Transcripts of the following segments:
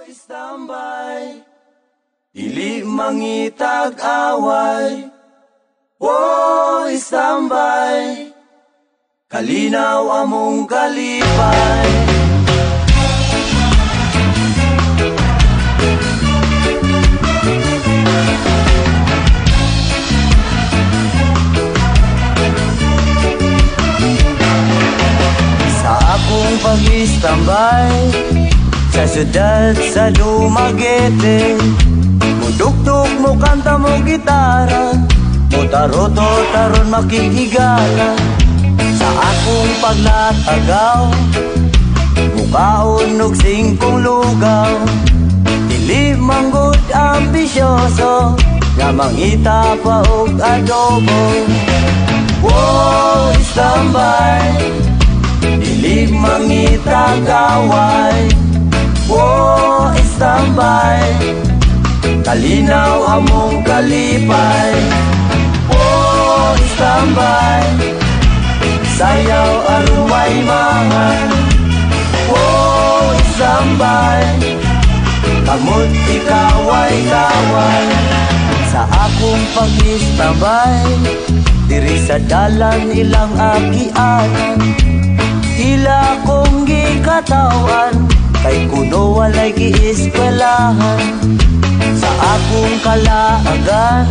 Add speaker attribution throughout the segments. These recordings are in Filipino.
Speaker 1: Tambay, dili mangitag away. Oh, istambay, kalinaw among kalipay. Sa akong pag-istambay sa syudad sa Dumaguete, mudugtog mo kanta mo gitara, mo taroto taron makikigala. Sa akong paglatagaw, mukaon og singkong lugaw, dili manggod ambisyoso, nga mangita pa og adobo. Wow, istambay, dili mangitag away. Oh, istambay, kalinaw among kalipay. Oh, istambay, sayaw aron way mangan. Oh, istambay, kamot ikaway-kaway. Sa akong pag-istambay, diri sa dalan ilang agianan, ila kong gikatawan, kay kuno walay gieskwelahan. Sa akong kalaagan,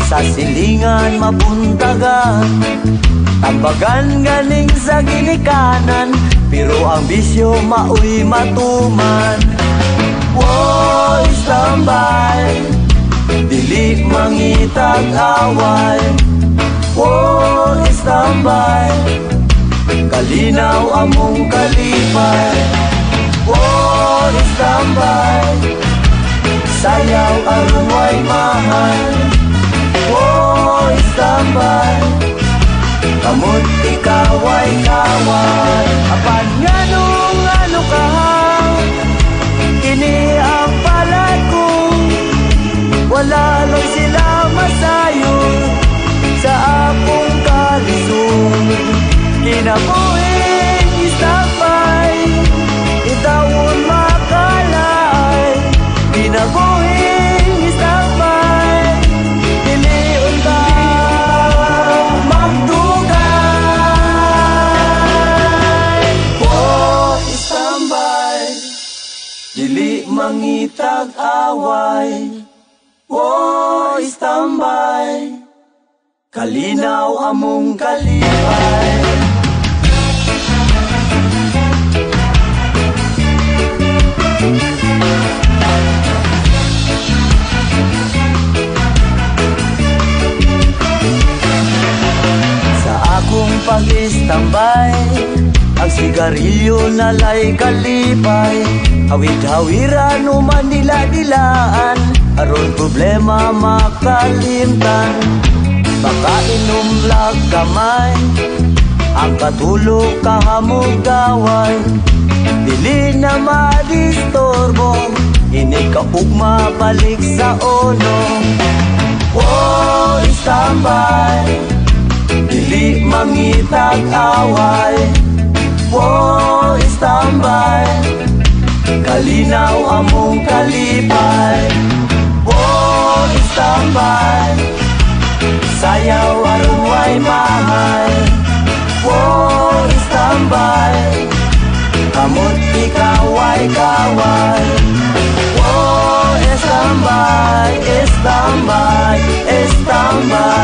Speaker 1: sa silingan mabuntagan, tambagan ganing sa ginikanan, pero ang bisyo maoy matuman. Wow, istambay, dili mangitag away. Wow, istambay, kalinaw among kalipay. Oh, istambay, sayaw aron way mahal. Oh, istambay, kamot ikaway-kaway. Apan nganong ano kahaw, kini ang palad ko, wala lang sila masayon sa akong kalisod. Kinabuhin istambay, itawon makalay. Kinabuhin istambay, diliun ka magdugay. Oh, istambay, dili mangitag away. Oh, istambay, kalinaw among kalipay. Sa akong pag-istambay, ang sigarilyo nalay kalipay. Hawid-hawiran o manila-dilaan, aron problema makalimtan. Makainom lang kamay, ang katulog kahamugaway. Dili na madistorbo, inikaugma balik sa ono. Oh, istambay, dili mangitag away. Oh, istambay, kalinaw among kalipay. Oh, istambay, sayaw aron way mahal. Oh, istambay, kamot ikaway-kaway. Oh, istambay, istambay, istambay.